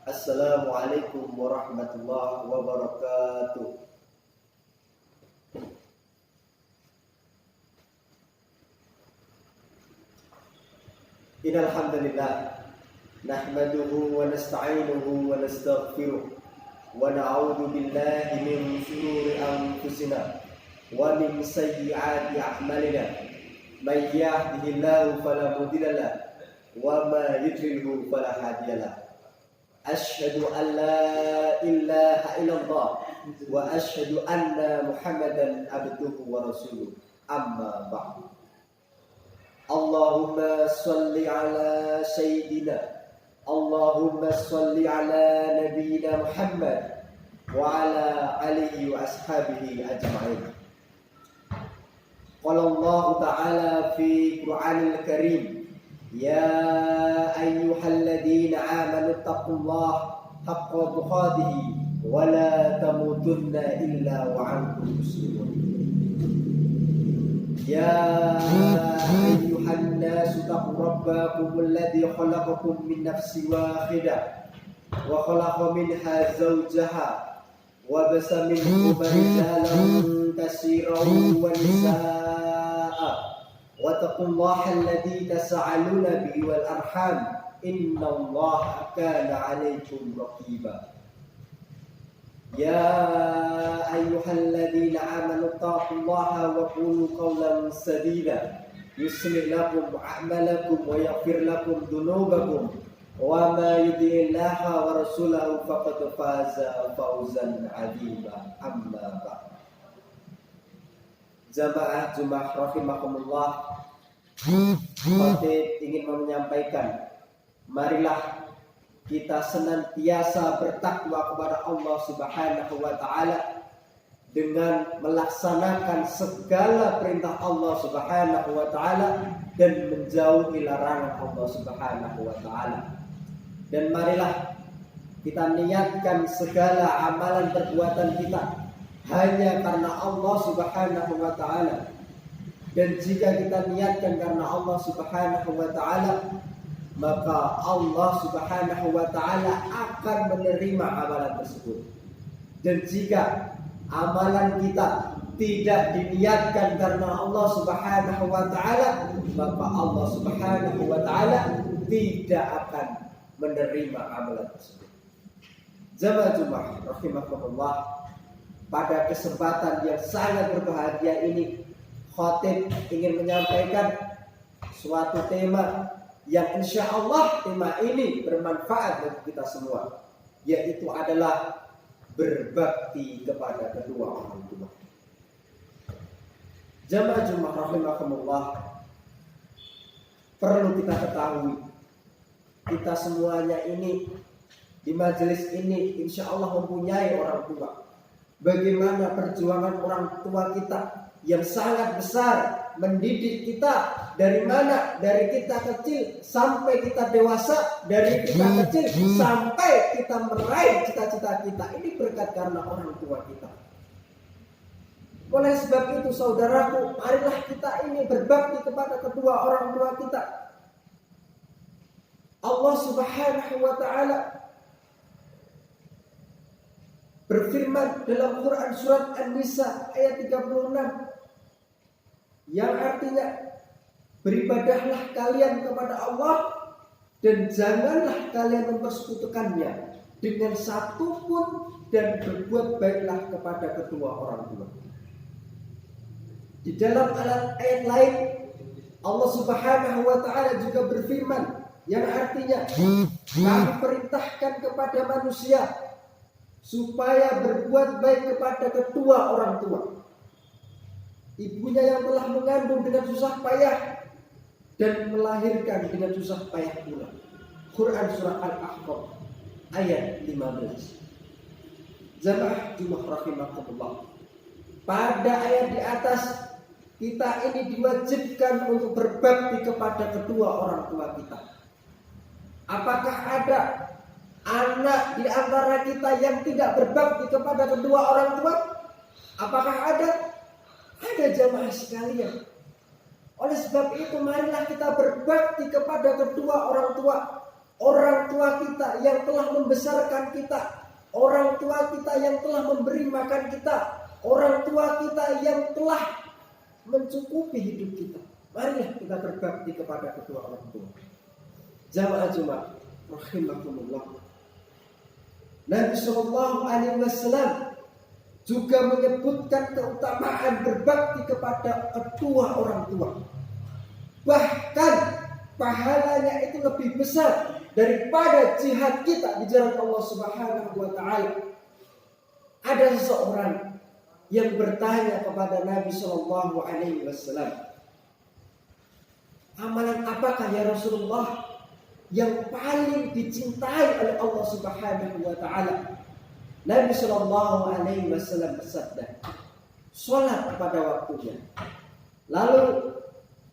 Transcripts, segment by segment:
Assalamualaikum warahmatullahi wabarakatuh. Innal hamdalillah nahmaduhu wa nasta'inuhu wa nastaghfiruh wa na'udzu billahi min shururi anfusina wa min sayyiati a'malina. May yahdihillahu fala mudilla lahu wa ma yudlilhu fala hadiya lahu. Asyhadu an la ilaha illallah wa asyhadu anna Muhammadan abduhu wa rasuluh. Amma ba'du. Allahumma shalli ala sayyidina, Allahumma shalli ala nabiyyina Muhammad wa ala alihi wa ashabihi ajma'in. Qala Allah ta'ala fi Qur'anil Karim, ya ayyuhalladzina amanu taqullaha haqqa tuqatih wa la tamutunna illa wa antum muslimun. Ya ayyuhan nasu taqu rabbakum alladzi khalaqakum min nafsin wahidah wa khalaqa minha zawjaha wa basa minhuma rijalan katsiran wa nisaa'a wattaqullaha alladzi tas'aluna bihi wal arham innallaha kana 'alaykum raqiba. Ya ayyuhalladzina amanu taqullaha wa qulu qawlan sadida yuslih lakum a'malakum wa yaghfir lakum dhunubakum wa ma yuti'illaha wa rasulahu faqad faza fawzan 'azima. Amma ba'd. Jamaah Jumat rahimakumullah, khatib ingin menyampaikan, marilah kita senantiasa bertakwa kepada Allah Subhanahu wa taala dengan melaksanakan segala perintah Allah Subhanahu wa taala dan menjauhi larangan Allah Subhanahu wa taala. Dan marilah kita niatkan segala amalan perbuatan kita hanya karena Allah Subhanahu wa taala. Dan jika kita niatkan karena Allah Subhanahu wa taala, maka Allah Subhanahu wa taala akan menerima amalan tersebut. Dan jika amalan kita tidak diniatkan karena Allah Subhanahu wa taala, maka Allah Subhanahu wa taala tidak akan menerima amalan tersebut. Jamaah Jumat rahimakumullah, pada kesempatan yang sangat berbahagia ini, khatib ingin menyampaikan suatu tema yang insya Allah tema ini bermanfaat bagi kita semua, yaitu adalah berbakti kepada kedua orang tua. Jamaah Jumat rahimakumullah, perlu kita ketahui, kita semuanya ini di majelis ini insya Allah mempunyai orang tua. Bagaimana perjuangan orang tua kita yang sangat besar mendidik kita, dari mana? Dari kita kecil sampai kita dewasa, dari kita kecil sampai kita meraih cita-cita kita. Ini berkat karena orang tua kita. Oleh sebab itu saudaraku, marilah kita ini berbakti kepada kedua orang tua kita. Allah Subhanahu wa taala berfirman dalam Quran surat An-Nisa ayat 36, yang artinya, beribadahlah kalian kepada Allah dan janganlah kalian mempersekutukannya dengan satu pun, dan berbuat baiklah kepada kedua orang tua. Di dalam ayat lain Allah Subhanahu wa taala juga berfirman yang artinya, kami perintahkan kepada manusia supaya berbuat baik kepada kedua orang tua. Ibunya yang telah mengandung dengan susah payah dan melahirkan dengan susah payah pula. Quran surah Al-Ahqaf ayat 15. Jamaah Jumat rahimakumullah, pada ayat di atas kita ini diwajibkan untuk berbakti kepada kedua orang tua kita. Apakah ada anak di antara kita yang tidak berbakti kepada kedua orang tua? Apakah ada? Ada jamaah sekalian. Oleh sebab itu marilah kita berbakti kepada kedua orang tua. orang tua kita yang telah membesarkan kita, orang tua kita yang telah memberi makan kita, orang tua kita yang telah mencukupi hidup kita. Marilah kita berbakti kepada kedua orang tua. Jamaah Jumat rahimakumullah. Nabi Shallallahu Alaihi Wasallam juga menyebutkan keutamaan berbakti kepada kedua orang tua. Bahkan pahalanya itu lebih besar daripada jihad kita di jalan Allah Subhanahu wa taala. Ada seseorang yang bertanya kepada Nabi Shallallahu Alaihi Wasallam, amalan apakah ya Rasulullah yang paling dicintai oleh Allah Subhanahu wa taala? Nabi Shallallahu Alaihi Wasallam bersabda, sholat pada waktunya. Lalu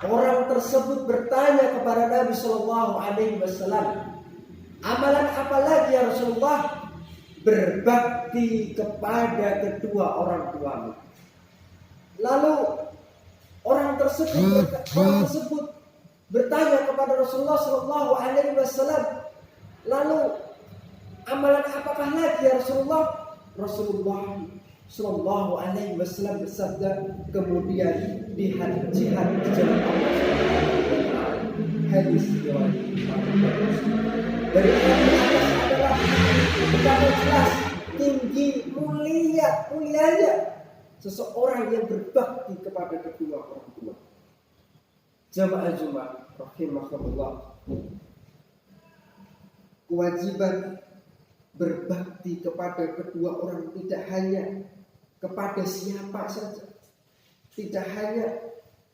orang tersebut bertanya kepada Nabi Shallallahu Alaihi Wasallam, amalan apa lagi ya Rasulullah? Berbakti kepada kedua orang tuamu. Lalu orang tersebut bertanya kepada Rasulullah Shallallahu Alaihi Wasallam, lalu amalan apakah lagi ya Rasulullah? Rasulullah Shallallahu Alaihi Wasallam bersabda, kemudian jihad di jalan Allah. Hadis riwayat dari adalah betapa jelas tinggi mulianya seseorang yang berbakti kepada kedua orang tua. Jamaah Jumat rahimakumullah. Kewajiban berbakti kepada kedua orang tidak hanya kepada siapa saja, tidak hanya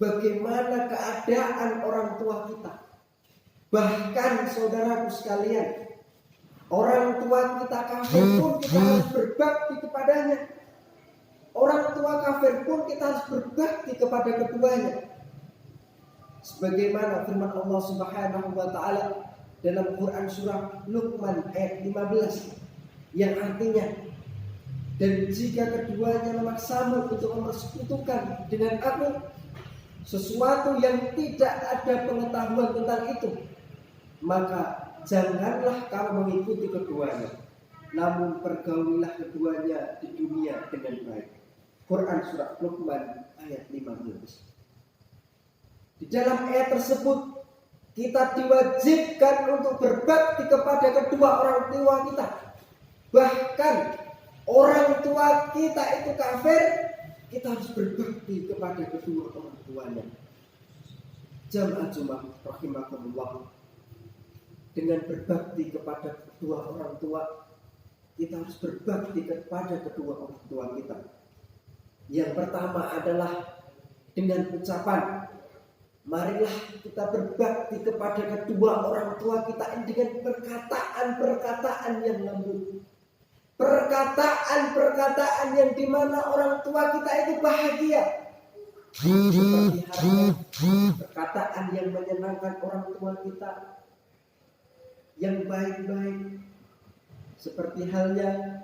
bagaimana keadaan orang tua kita, bahkan saudaraku sekalian, orang tua kita kafir pun kita harus berbakti kepadanya. Orang tua kafir pun kita harus berbakti kepada keduanya. Sebagaimana firman Allah Subhanahu wa taala dalam Quran surah Luqman ayat 15 yang artinya, dan jika keduanya memaksamu untuk mempersekutukan dengan aku sesuatu yang tidak ada pengetahuan tentang itu, maka janganlah kamu mengikuti keduanya, namun pergaulilah keduanya di dunia dengan baik. Quran surah Luqman ayat 15. Di dalam ayat tersebut kita diwajibkan untuk berbakti kepada kedua orang tua kita. Bahkan orang tua kita itu kafir, kita harus berbakti kepada kedua orang tuanya. Jamaah Jumat rahimakumullah. Dengan berbakti kepada kedua orang tua, kita harus berbakti kepada kedua orang tua kita. Yang pertama adalah dengan ucapan, marilah kita berbakti kepada kedua orang tua kita dengan perkataan-perkataan yang lembut. Perkataan-perkataan yang dimana orang tua kita itu bahagia. Seperti halnya perkataan yang menyenangkan orang tua kita, yang baik-baik. Seperti halnya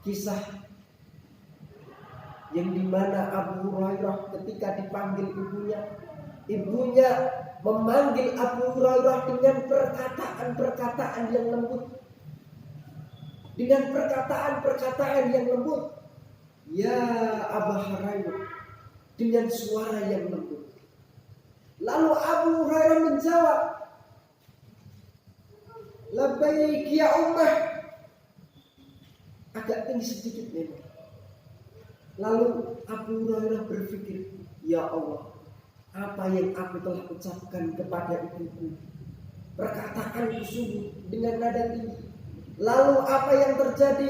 kisah yang dimana Abu Hurairah ketika dipanggil ibunya memanggil Abu Hurairah dengan perkataan-perkataan yang lembut, dengan perkataan-perkataan yang lembut. Ya Abu Hurairah, dengan suara yang lembut. Lalu Abu Hurairah menjawab, labbaik ya ummah, agak tinggi sedikit memang. Lalu Abu Hurairah berpikir, ya Allah, apa yang aku telah ucapkan kepada ibuku? Perkataanku sungguh dengan nada tinggi. Lalu apa yang terjadi?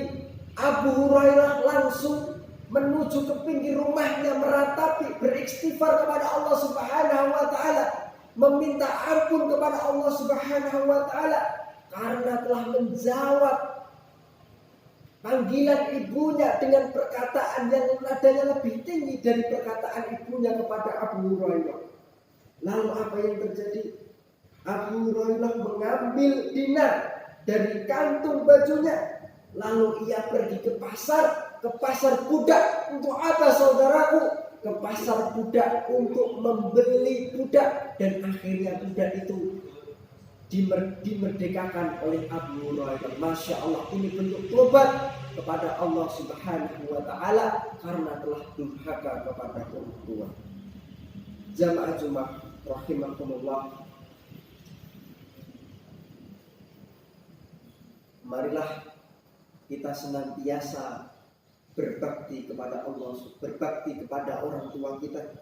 Abu Hurairah langsung menuju ke pinggir rumahnya, meratapi, beristighfar kepada Allah Subhanahu wa taala, meminta ampun kepada Allah Subhanahu wa taala karena telah menjawab panggilan ibunya dengan perkataan yang nadanya lebih tinggi dari perkataan ibunya kepada Abu Hurairah. Lalu apa yang terjadi? Abu Hurairah mengambil dinar dari kantung bajunya, lalu ia pergi ke pasar budak. Untuk apa saudaraku? Ke pasar budak untuk membeli budak, dan akhirnya budak itu dimerdekakan oleh Abu Hurairah. Masya Allah, ini bentuk tobat kepada Allah Subhanahu wa Ta'ala karena telah durhaka kepada orang tua. Jamaah Jumat rahimakumullah, marilah kita senantiasa berbakti kepada Allah, berbakti kepada orang tua kita.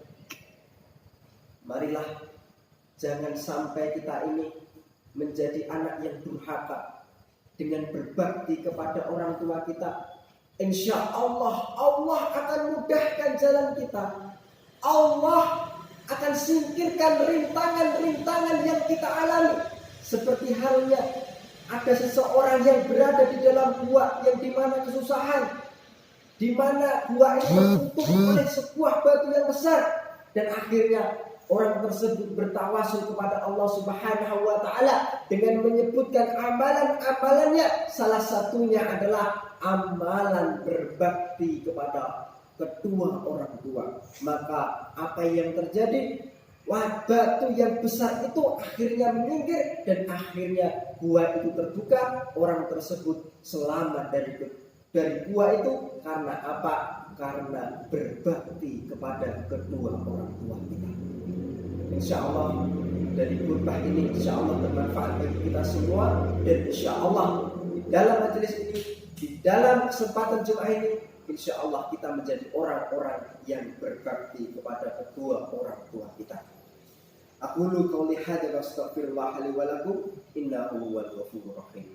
Marilah jangan sampai kita ini menjadi anak yang durhaka dengan berbakti kepada orang tua kita. Insya Allah, Allah akan mudahkan jalan kita. Allah akan singkirkan rintangan-rintangan yang kita alami. Seperti halnya ada seseorang yang berada di dalam gua yang dimana kesusahan, dimana gua itu tertutup oleh sebuah batu yang besar, dan akhirnya orang tersebut bertawasul kepada Allah Subhanahu wa Ta'ala dengan menyebutkan amalan-amalannya. Salah satunya adalah amalan berbakti kepada kedua orang tua. Maka apa yang terjadi? Batu yang besar itu akhirnya menyingkir dan akhirnya gua itu terbuka. Orang tersebut selamat dari gua itu karena apa? Karena berbakti kepada kedua orang tua kita. Insya Allah dari khutbah ini insya Allah bermanfaat bagi kita semua, dan insya Allah di dalam majelis ini, di dalam kesempatan Jumat ini, insya Allah kita menjadi orang-orang yang berbakti kepada kedua orang tua kita. Aqulu qouli hadza wa astaghfirullah li wa lakum innahu huwal ghafurur rahim.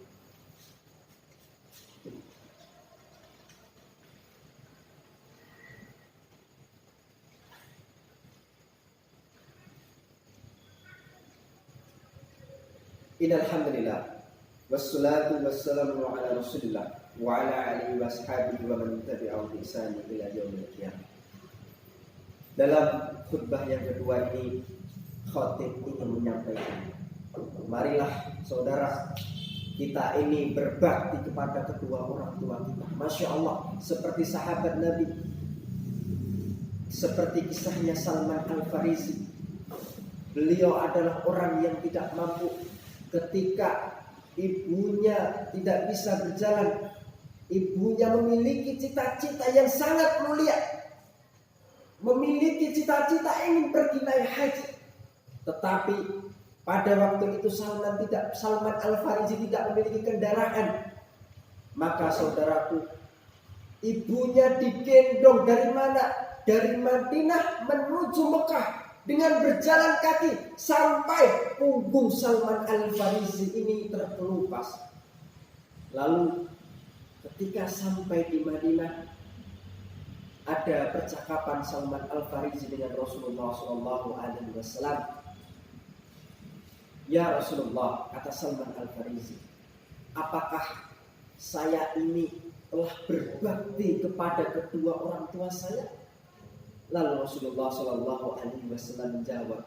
Innal hamdalillah wassalatu wassalamu ala Rasulillah wa ala alihi washabihi wa man tabi'ahu bi ihsan ila yaumil qiyamah. Dalam khutbah yang kedua ini, khatib ingin menyampaikan, marilah saudara kita ini berbakti kepada kedua orang tua kita. Masya Allah, seperti sahabat Nabi, seperti kisahnya Salman Al-Farisi. Beliau adalah orang yang tidak mampu. Ketika ibunya tidak bisa berjalan, ibunya memiliki cita-cita yang sangat mulia, memiliki cita-cita ingin pergi naik haji. Tetapi pada waktu itu Salman Al-Farisi tidak memiliki kendaraan. Maka saudaraku, ibunya digendong dari mana? Dari Madinah menuju Mekah dengan berjalan kaki sampai punggung Salman Al-Farisi ini terkelupas. Lalu ketika sampai di Madinah, ada percakapan Salman Al-Farisi dengan Rasulullah SAW. Ya Rasulullah, kata Salman Al-Farisi, apakah saya ini telah berbakti kepada kedua orang tua saya? Lalu Rasulullah SAW menjawab,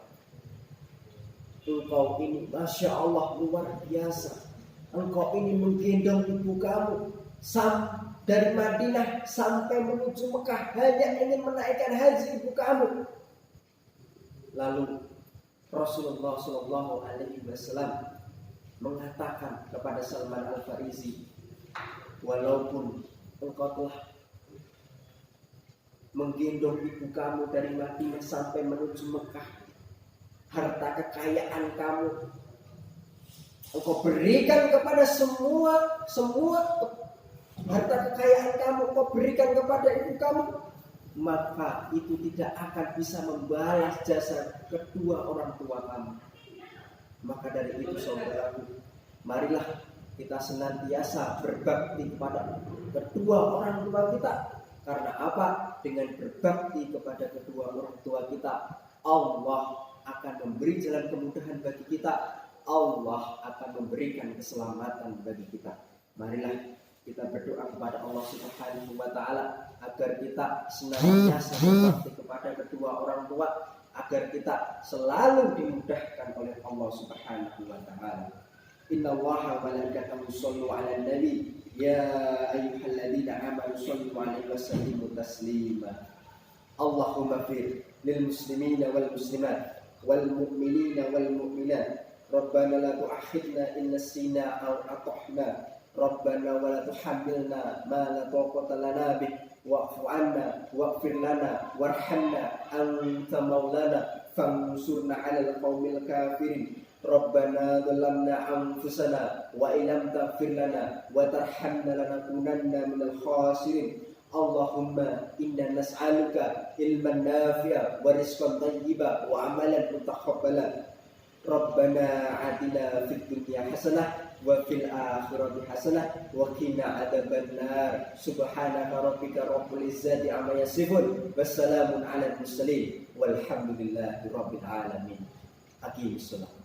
engkau ini Masya Allah luar biasa. Engkau ini menggendong ibu kamu dari Madinah sampai menuju Mekah hanya ingin menaikkan haji ibu kamu. Lalu Rasulullah SAW mengatakan kepada Salman Al-Farisi, walaupun engkau telah menggendong ibu kamu dari Madinah sampai menuju Mekah, harta kekayaan kamu engkau berikan kepada semua harta kekayaan kamu engkau berikan kepada ibu kamu, maka itu tidak akan bisa membalas jasa kedua orang tua kamu. Maka dari itu saudaraku, marilah kita senantiasa berbakti kepada kedua orang tua kita. Karena apa? Dengan berbakti kepada kedua orang tua kita, Allah akan memberi jalan kemudahan bagi kita. Allah akan memberikan keselamatan bagi kita. Marilah kita berdoa kepada Allah Subhanahu wa Ta'ala agar kita senantiasa berbakti kepada kedua orang tua, agar kita selalu dimudahkan oleh Allah Subhanahu wa Ta'ala. Inna Allaha wa malaikatahu yushollu 'alan nabi ya ayyuhalladzina amanu shollu 'alaihi wa sallimu taslima. Allahumma fir lil muslimina wal muslimat wal mu'minina wal mu'minat Rabbana la tu'akhidna in nasina aw akhtana. Rabbana wa la tuhammilna ma la taqata lana bih wa'fu 'anna waghfir lana warhamna anta maulana fansurna 'alal qaumil kafirin. Rabbana dhalamna anfusana wa illam taghfir lana wa tarhamna lanakunanna minal khasirin. Allahumma inna nas'aluka ilman nafi'a wa rizqan thayyiba wa amalan mutaqabbala. Rabbana atina fid dunya hasanah wa fil akhirati hasanah wa qina adzabannar. Subhanaka rabbika rabbil izzati amma yasifun wassalamun alal mursalin walhamdulillahi rabbil alamin. Aqimissalam.